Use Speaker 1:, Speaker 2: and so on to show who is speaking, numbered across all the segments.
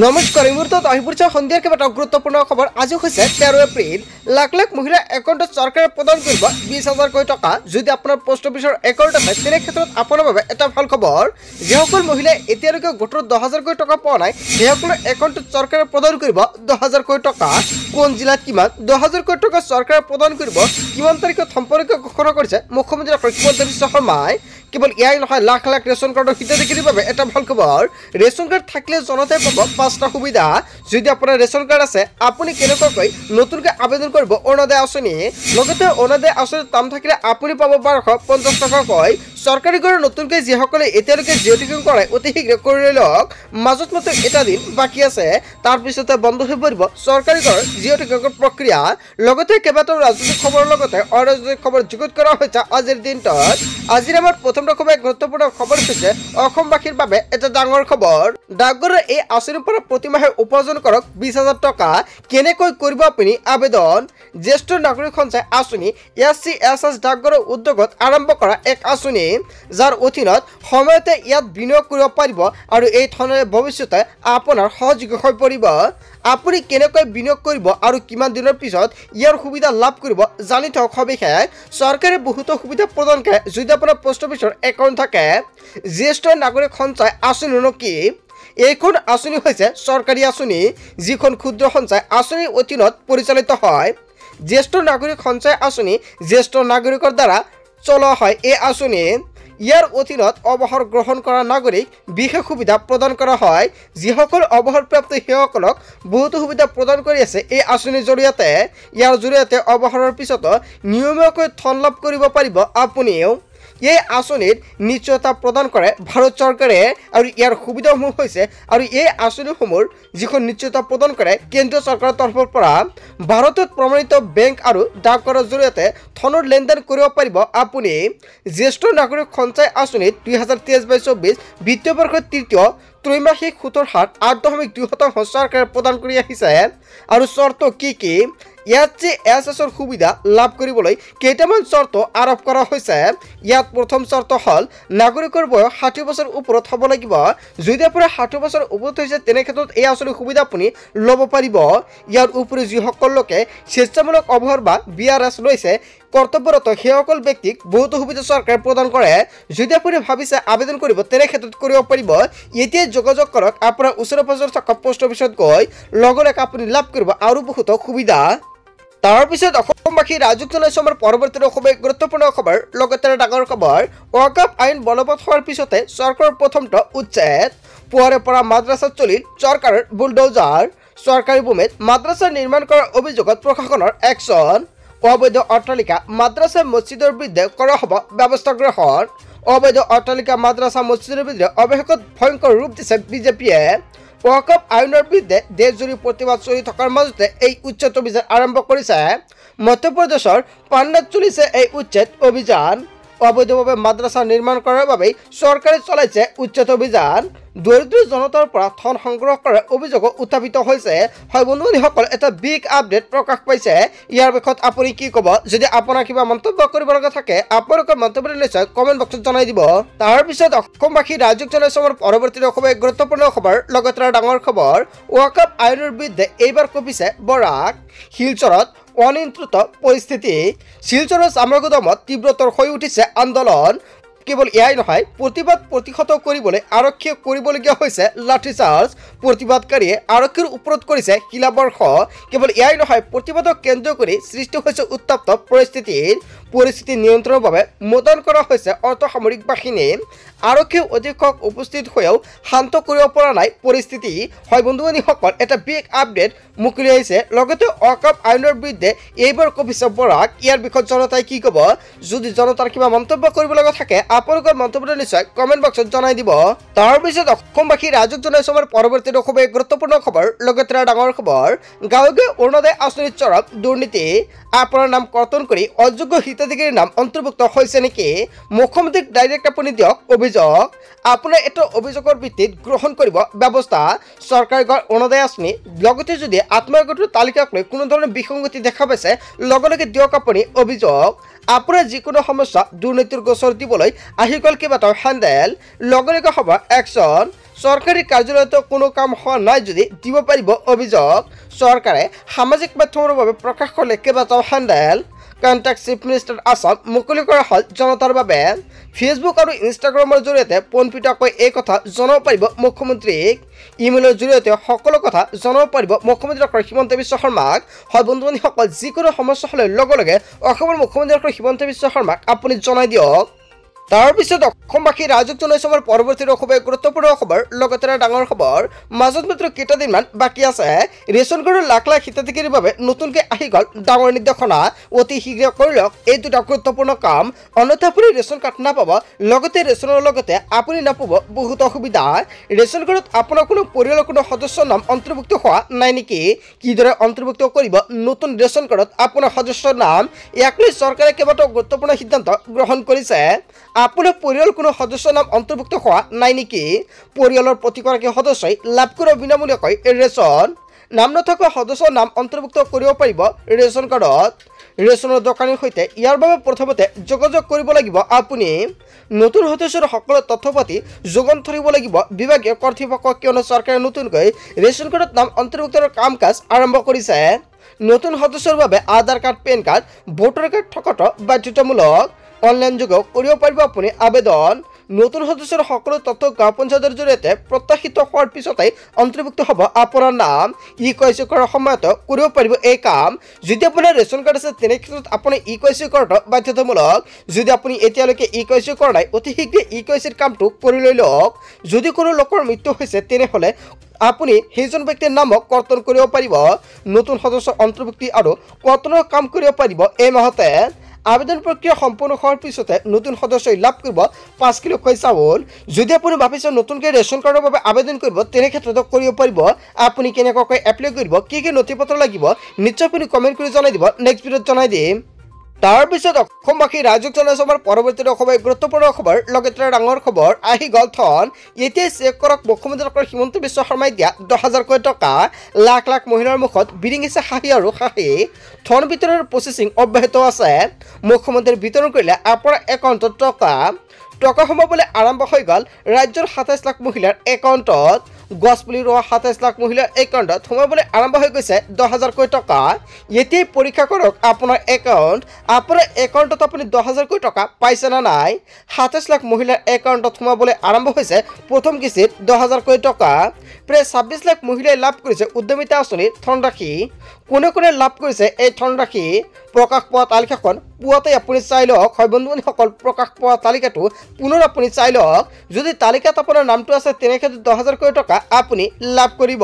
Speaker 1: নমস্কাৰ এই মুহূৰ্তত আহি পৰিছে সন্ধিয়াৰ কেইবাটাও গুৰুত্বপূৰ্ণ খবৰ। আজি হৈছে 13 এপ্ৰিল। লাখ লাখ মহিলা একাউণ্টত চৰকাৰে প্ৰদান কৰিব 20,000 টকা। যদি আপোনাৰ পোষ্ট অফিচৰ একাউণ্ট আছে তেনে ক্ষেত্ৰত আপোনাৰ বাবে এটা ভাল খবৰ। যিসকল মহিলাই এতিয়ালৈকে গোটৰ 10,000 টকা পোৱা নাই সেইসকলৰ একাউণ্টত চৰকাৰে প্ৰদান কৰিব 10,000 টকা। কোন জিলাত কিমান 10,000 টকা চৰকাৰে প্ৰদান কৰিব, কিমান তাৰিখত সম্পৰ্কে ঘোষণা কৰিছে মুখ্যমন্ত্ৰী ডক্টৰ হিমন্ত বিশ্ব শৰ্মাই। কেৱল এয়াই নহয়, লাখ লাখ ৰেচন কাৰ্ডৰ হিতাধিকাৰীৰ বাবে এটা ভাল খবৰ। ৰেচন কাৰ্ড থাকিলে জনতাই পাব 5টা সুবিধা। যদি আপোনাৰ ৰেচন কাৰ্ড আছে আপুনি কেনেকৈ নতুনকৈ আবেদন কৰিব অৰুণোদয় আঁচনি। লগতে অৰুণোদয় আঁচনিৰ নাম থাকিলে আপুনি পাব 1250 টকাকৈ। চৰকাৰী ঘৰ নতুনকৈ যিসকলে এতিয়ালৈকে জিঅ' টেকিং কৰে অতি শীঘ্ৰে কৰি লওক। মাজত মাত্ৰ এটা দিন বাকী আছে, তাৰপিছতে বন্ধ হৈ পৰিব চৰকাৰী ঘৰ জিঅ' টেকিঙৰ প্ৰক্ৰিয়া। লগতে কেইবাটাও ৰাজনৈতিক খবৰৰ লগতে অৰাজনৈতিক খবৰ যুগুত কৰা হৈছে আজিৰ দিনটোত। আজিৰ আমাৰ প্ৰথম গুৰুত্বপূৰ্ণ খবৰ হৈছে অসমবাসীৰ বাবে এটা ডাঙৰ খবৰ। ডাকঘৰৰ এই আঁচনিৰ পৰা প্ৰতিমাহে উপাৰ্জন কৰক 20,000 টকা। কেনেকৈ কৰিব আপুনি আবেদন? জ্যেষ্ঠ নাগৰিক সঞ্চয় আঁচনি SCSS ডাকঘৰৰ উদ্যোগত আৰম্ভ কৰা এক আঁচনি, যাৰ অধীনত সময়তে ইয়াত বিনিয়োগ কৰিব পাৰিব আৰু এই ধনেৰে ভৱিষ্যতে আপোনাৰ সহযোগী হৈ পৰিব। আপুনি কেনেকৈ বিনিয়োগ কৰিব আৰু কিমান দিনৰ পিছত ইয়াৰ সুবিধা লাভ কৰিব জানি থওক সবিশেষ। চৰকাৰে বহুতো সুবিধা প্ৰদান কৰে যদি আপোনাৰ পোষ্ট অফিচৰ একাউণ্ট থাকে। জ্যেষ্ঠ নাগৰিক সঞ্চয় আঁচনিনো কি? এইখন আঁচনি হৈছে চৰকাৰী আঁচনি যিখন ক্ষুদ্ৰ সঞ্চয় আঁচনিৰ অধীনত পৰিচালিত হয়। জ্যেষ্ঠ নাগৰিক সঞ্চয় আঁচনি জ্যেষ্ঠ নাগৰিকৰ দ্বাৰা চলোৱা হয়। এই আঁচনি ইয়াৰ অধীনত অৱসৰ গ্ৰহণ কৰা নাগৰিক বিশেষ সুবিধা প্ৰদান কৰা হয়। যিসকল অৱসৰপ্ৰাপ্ত সেইসকলক বহুতো সুবিধা প্ৰদান কৰি আছে এই আঁচনিৰ জৰিয়তে। ইয়াৰ জৰিয়তে অৱসৰৰ পিছতো নিয়মীয়াকৈ ধন লাভ কৰিব পাৰিব আপুনিও। এই আঁচনিত নিশ্চয়তা প্ৰদান কৰে ভাৰত চৰকাৰে আৰু ইয়াৰ সুবিধাসমূহ হৈছে আৰু এই আঁচনিসমূহৰ যিখন নিশ্চয়তা প্ৰদান কৰে কেন্দ্ৰীয় চৰকাৰৰ তৰফৰ পৰা। ভাৰতত প্ৰমাণিত বেংক আৰু ডাকঘৰৰ জৰিয়তে ধনৰ লেনদেন কৰিব পাৰিব আপুনি। জ্যেষ্ঠ নাগৰিক সঞ্চয় আঁচনিত 2023-24 বিত্তীয় বৰ্ষৰ তৃতীয় ত্ৰৈমাসিক সুতৰ হাৰ 8.2% চৰকাৰে প্ৰদান কৰি আহিছে। আৰু চৰ্ত কি? SCSSৰ সুবিধা লাভ কৰিবলৈ কেইটামান চৰ্ত আৰোপ কৰা হৈছে। ইয়াত প্ৰথম চৰ্ত হ'ল নাগৰিকৰ বয়স 60 বছৰ ওপৰত হ'ব লাগিব। যদি আপোনাৰ 60 বছৰ ওপৰত হৈছে তেনে ক্ষেত্ৰত এই আঁচনিৰ সুবিধা আপুনি ল'ব পাৰিব। ইয়াৰ উপৰিও যিসকল লোকে স্বেচ্ছামূলক অৱসৰ বা BRS লৈছে কৰ্তব্যৰত সেইসকল ব্যক্তিক বহুতো সুবিধা চৰকাৰে প্ৰদান কৰে। যদি আপুনি ভাবিছে আবেদন কৰিব তেনে ক্ষেত্ৰত কৰিব পাৰিব। এতিয়াই যোগাযোগ কৰক আপোনাৰ ওচৰে পাজৰে থকা পোষ্ট অফিচত গৈ, লগে লগে আপুনি লাভ কৰিব আৰু বহুতো সুবিধা। তাৰপিছত অসমবাসী ৰাজুক জনাইছো আমাৰ পৰৱৰ্তী খুবেই গুৰুত্বপূৰ্ণ খবৰ। লগতে ডাঙৰ খবৰ, ৱাকফ আইন বলবৎ হোৱাৰ পিছতে চৰকাৰৰ প্ৰথমটো উচ্ছেদ। পুৱাৰে পৰা মাদ্ৰাছাত চলিল চৰকাৰৰ বুলডোজাৰ। চৰকাৰী ভূমিত মাদ্ৰাছা নিৰ্মাণ কৰাৰ অভিযোগত প্ৰশাসনৰ একশ্যন। অবৈধ অট্টালিকা মাদ্ৰাছা মছজিদৰ বিৰুদ্ধে কৰা হ'ব ব্যৱস্থা গ্ৰহণ। অবৈধ অট্টালিকা মাদ্ৰাছা মছজিদৰ বিৰুদ্ধে অৱশেষত ভয়ংকৰ ৰূপ দিছে বিজেপিয়ে। ৱাকফ আইনৰ বিৰুদ্ধে দেশজুৰি প্ৰতিবাদ চলি থকাৰ মাজতে এই উচ্ছেদ অভিযান আৰম্ভ কৰিছে মধ্যপ্ৰদেশৰ পাটনাত চলিছে এই উচ্ছেদ অভিযান। অবৈধভাৱে মাদ্ৰাছা নিৰ্মাণ কৰাৰ বাবে চৰকাৰে চলাইছে উচ্ছেদ অভিযান। দৰিদ্ৰ জনতাৰ পৰা ধন সংগ্ৰহ কৰাৰ অভিযোগ উত্থাপিত হৈছে। হয় বন্ধুসকল, এটা বিগ আপডেট প্ৰকাশ পাইছে। ইয়াৰ বিষয়ত আপুনি কি ক'ব? যদি আপোনাৰ কিবা মন্তব্য কৰিব লগা থাকে আপোনালোকৰ মন্তব্য নিশ্চয় কমেণ্ট বক্সত জনাই দিব। তাৰপিছত অসমবাসী ৰাজুক জনাইছো আমাৰ পৰৱৰ্তী খুবেই গুৰুত্বপূৰ্ণ খবৰ। লগতে ডাঙৰ খবৰ, ৱাকফ আইনৰ বিৰুদ্ধে এইবাৰ কঁপিছে বৰাক। শিলচৰত অনিয়ন্ত্ৰিত পৰিস্থিতি। শিলচৰৰ চামৰাগুদামত তীব্ৰতৰ হৈ উঠিছে আন্দোলন। কেৱল এয়াই নহয়, প্ৰতিবাদ প্ৰতিহত কৰিবলৈ আৰক্ষীয়ে কৰিবলগীয়া হৈছে লাঠিচাৰ্জ। প্ৰতিবাদকাৰীয়ে আৰক্ষীৰ ওপৰত কৰিছে শিলাবৰ্ষ। কেৱল এয়াই নহয়, প্ৰতিবাদক কেন্দ্ৰ কৰি সৃষ্টি হৈছে উত্তপ্ত পৰিস্থিতি নিয়ন্ত্ৰণৰ বাবে মোতায়েন কৰা হৈছে অৰ্ধসামৰিক বাহিনী। আৰক্ষী অধীক্ষক উপস্থিত হৈও শান্ত কৰিব পৰা নাই পৰিস্থিতি। হয় বন্ধুসকল, এটা বিগ আপডেট মুকলি আহিছে। লগতে ৱাকফ আইনৰ বিৰুদ্ধে এইবাৰ কঁপিছে বৰাক। ইয়াৰ বিষয়ত জনতাই কি ক'ব? যদি জনতাৰ কিবা মন্তব্য কৰিব লগা থাকে আপোনালোকৰ মন্তব্য নিশ্চয় কমেণ্ট বক্সত জনাই দিব। তাৰপিছত অসমবাসী ৰাজুক জনাইছো আমাৰ পৰৱৰ্তী খুবেই গুৰুত্বপূৰ্ণ খবৰ। লগতে ডাঙৰ খবৰ, গাঁৱে গাঁৱে অৰুণোদয় আঁচনিত চৰক দুৰ্নীতি। আপোনাৰ নাম কৰ্তন কৰি অযোগ্য হিতাধিকাৰীৰ নাম অন্তৰ্ভুক্ত হৈছে নেকি? মুখ্যমন্ত্ৰীক ডাইৰেক্ট আপুনি দিয়ক অভিযোগ। আপোনাৰ এটা অভিযোগৰ ভিত্তিত গ্ৰহণ কৰিব ব্যৱস্থা। চৰকাৰী ঘৰ অৰুণোদয় আঁচনি লগতে যদি আত্মসহায়ক তালিকাক লৈ কোনো ধৰণৰ বিসংগতি দেখা পাইছে লগে লগে দিয়ক আপুনি অভিযোগ। আপোনাৰ যিকোনো সমস্যা দুৰ্নীতিৰ গোচৰ দিবলৈ আহি গ'ল কেইবাটাও হেণ্ডেল। লগে লগে হ'ব একশ্যন। চৰকাৰী কাৰ্যালয়ত কোনো কাম হোৱা নাই যদি দিব পাৰিব অভিযোগ চৰকাৰে সামাজিক মাধ্যমৰ বাবে প্ৰকাশ কৰিলে কেইবাটাও handle contact chief minister Assam মুকলি কৰা হ'ল জনতাৰ বাবে ফেচবুক আৰু ইনষ্টাগ্ৰামৰ জৰিয়তে পোনপটীয়াকৈ এই কথা জনাব পাৰিব মুখ্যমন্ত্ৰীক ইমেইলৰ জৰিয়তে সকলো কথা জনাব পাৰিব মুখ্যমন্ত্ৰী ডক্টৰ হিমন্ত বিশ্ব শৰ্মাক হয় বন্ধু বান্ধৱীসকল যিকোনো সমস্যা হ'লে লগে লগে অসমৰ মুখ্যমন্ত্ৰী ডক্টৰ হিমন্ত বিশ্ব শৰ্মাক আপুনি জনাই দিয়ক তাৰপিছত অসমবাসী ৰাইজক জনাইছোঁ আমাৰ পৰৱৰ্তী খুবেই গুৰুত্বপূৰ্ণ খবৰ লগতে ডাঙৰ খবৰ মাজত মাত্ৰ কেইটাদিনমান বাকী আছে ৰেচন কাৰ্ডৰ লাখ লাখ হিতাধিকাৰীৰ বাবে নতুনকৈ আহি গ'ল ডাঙৰ নিৰ্দেশনা অতি শীঘ্ৰে কৰি লওক এই দুটা গুৰুত্বপূৰ্ণ কাম অন্যথা আপুনি ৰেচন কাৰ্ড নাপাব লগতে ৰেচনৰ লগতে আপুনি নাপাব বহুত অসুবিধা ৰেচন কাৰ্ডত আপোনাৰ কোনো পৰিয়ালৰ কোনো সদস্যৰ নাম অন্তৰ্ভুক্ত হোৱা নাই নেকি কিদৰে অন্তৰ্ভুক্ত কৰিব নতুন ৰেচন কাৰ্ডত আপোনাৰ সদস্যৰ নাম ইয়াক লৈ চৰকাৰে কেইবাটাও গুৰুত্বপূৰ্ণ সিদ্ধান্ত গ্ৰহণ কৰিছে আপোনাৰ পৰিয়ালৰ কোনো সদস্যৰ নাম অন্তৰ্ভুক্ত হোৱা নাই নেকি পৰিয়ালৰ প্ৰতিগৰাকী সদস্যই লাভ কৰিব বিনামূলীয়াকৈ ৰেচন নাম নথকা সদস্যৰ নাম অন্তৰ্ভুক্ত কৰিব পাৰিব ৰেচন কাৰ্ডত ৰেচনৰ দোকানীৰ সৈতে ইয়াৰ বাবে প্ৰথমতে যোগাযোগ কৰিব লাগিব আপুনি নতুন সদস্যৰ সকলো তথ্য পাতি যোগান ধৰিব লাগিব বিভাগীয় কৰ্তৃপক্ষ কিয়নো চৰকাৰে নতুনকৈ ৰেচন কাৰ্ডত নাম অন্তৰ্ভুক্তৰ কাম কাজ আৰম্ভ কৰিছে নতুন সদস্যৰ বাবে Aadhaar card PAN card voter card থকাটো বাধ্যতামূলক অনলাইন যোগেও কৰিব পাৰিব আপুনি আবেদন নতুন সদস্যৰ সকলো তথ্য গাঁও পঞ্চায়তৰ জৰিয়তে প্ৰত্যাশিত হোৱাৰ পিছতে অন্তৰ্ভুক্ত হ'ব আপোনাৰ নাম ই-KYC কৰাৰ সময়ত কৰিব পাৰিব এই কাম যদি আপোনাৰ ৰেচন কাৰ্ড আছে তেনে ক্ষেত্ৰত আপুনি ই-KYC কৰাটো বাধ্যতামূলক যদি আপুনি এতিয়ালৈকে ই-KYC কৰা নাই অতি শীঘ্ৰে ই-KYCৰ কামটো কৰি লৈ লওক যদি কোনো লোকৰ মৃত্যু হৈছে তেনেহ'লে আপুনি সেইজন ব্যক্তিৰ নামক কৰ্তন কৰিব পাৰিব নতুন সদস্য অন্তৰ্ভুক্তি আৰু কৰ্তনৰ কাম কৰিব পাৰিব এই মাহতে আবেদন প্ৰক্ৰিয়া সম্পূৰ্ণ হোৱাৰ পিছতে নতুন সদস্যই লাভ কৰিব 5 কিলোকৈ চাউল যদি আপুনি ভাবিছে নতুনকৈ ৰেচন কাৰ্ডৰ বাবে আবেদন কৰিব তেনে ক্ষেত্ৰত কৰিব পাৰিব আপুনি কেনেকৈ এপ্লাই কৰিব কি নথিপত্ৰ লাগিব নিশ্চয় আপুনি কমেণ্ট কৰি জনাই দিব নেক্সট ভিডিঅ'ত জনাই দিম তাৰপিছত অসমবাসী ৰাইজক জনাইছোঁ আমাৰ পৰৱৰ্তী খুবেই গুৰুত্বপূৰ্ণ খবৰ লগতে ডাঙৰ খবৰ আহি গ'ল ধন এতিয়া চেক কৰক মুখ্যমন্ত্ৰী ডক্টৰ হিমন্ত বিশ্ব শৰ্মাই দিয়া 10,000 টকা লাখ লাখ মহিলাৰ মুখত বিৰিঙিছে হাঁহি আৰু হাঁহি ধন বিতৰণৰ প্ৰচেছিং অব্যাহত আছে মুখ্যমন্ত্ৰীৰ বিতৰণ কৰিলে আপোনাৰ একাউণ্টত টকা সোমাবলৈ আৰম্ভ হৈ গ'ল ৰাজ্যৰ 27 লাখ মহিলাৰ একাউণ্টত গছপুলি ৰোৱা 27 লাখ মহিলাৰ একাউণ্টত সোমাবলৈ আৰম্ভ হৈ গৈছে 10,000 টকা এতিয়াই পৰীক্ষা কৰক আপোনাৰ একাউণ্টত আপুনি 10,000 টকা পাইছে না নাই 27 লাখ মহিলাৰ একাউণ্টত সোমাবলৈ আৰম্ভ হৈছে প্ৰথম কিস্তিত 10,000 টকা প্ৰায় 26 লাখ মহিলাই লাভ কৰিছে উদ্যমিতা আঁচনিৰ ধনৰাশি কোনে কোনে লাভ কৰিছে এই ধনৰাশি প্ৰকাশ পোৱা তালিকাখন পুৱাতে আপুনি চাই লওক হয় বন্ধু বান্ধৱীসকল প্ৰকাশ পোৱা তালিকাটো পুনৰ আপুনি চাই লওক যদি তালিকাত আপোনাৰ নামটো আছে তেনে ক্ষেত্ৰত 10,000 টকা আপুনি লাভ কৰিব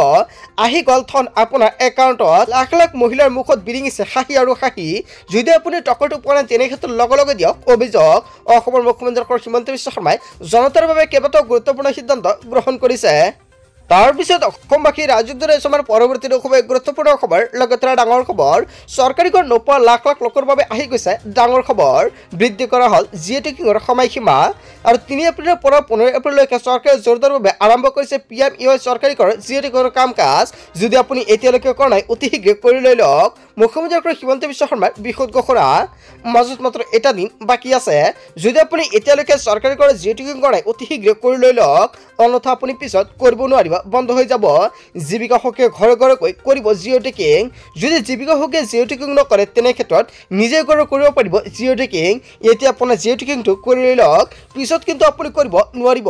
Speaker 1: আহি গ'ল ধন আপোনাৰ একাউণ্টত লাখ লাখ মহিলাৰ মুখত বিৰিঙিছে হাঁহি আৰু হাঁহি যদি আপুনি টকাটো পোৱা নাই তেনে ক্ষেত্ৰত লগে লগে দিয়ক অভিযোগ অসমৰ মুখ্যমন্ত্ৰী ডক্টৰ হিমন্ত বিশ্ব শৰ্মাই জনতাৰ বাবে কেইবাটাও গুৰুত্বপূৰ্ণ সিদ্ধান্ত গ্ৰহণ কৰিছে তাৰপিছত অসমবাসী ৰাইজক জনাইছোঁ আমাৰ পৰৱৰ্তী খুবেই গুৰুত্বপূৰ্ণ খবৰ লগতে ডাঙৰ খবৰ চৰকাৰী ঘৰ নোপোৱা লাখ লাখ লোকৰ বাবে আহি গৈছে ডাঙৰ খবৰ বৃদ্ধি কৰা হ'ল জিঅ' টেকিঙৰ সময়সীমা আৰু 3 এপ্ৰিলৰ পৰা 15 এপ্ৰিললৈকে চৰকাৰে জোৰদাৰভাৱে আৰম্ভ কৰিছে PMEY চৰকাৰী ঘৰ জিঅ' টেকিঙৰ কাম কাজ যদি আপুনি এতিয়ালৈকে কৰা নাই অতি শীঘ্ৰে কৰি লৈ লওক মুখ্যমন্ত্ৰী ডক্টৰ হিমন্ত বিশ্ব শৰ্মাৰ বিশুদ্ধ ঘোষণা মাজত মাত্ৰ এটা দিন বাকী আছে যদি আপুনি এতিয়ালৈকে চৰকাৰী ঘৰ জিঅ' টেকিং কৰা নাই অতি শীঘ্ৰে কৰি লৈ লওক অন্যথা আপুনি পিছত কৰিব নোৱাৰিব বন্ধ হৈ যাব জীৱিকা সখীয়ে ঘৰে ঘৰে গৈ কৰিব জিঅ' টেকিং যদি জীৱিকা সখীয়ে জিঅ' টেকিং নকৰে তেনে ক্ষেত্ৰত নিজে ঘৰে কৰিব পাৰিব জিঅ' টেকিং এতিয়া আপোনাৰ জিঅ' টেকিংটো কৰি লৈ লওক পিছত কিন্তু আপুনি কৰিব নোৱাৰিব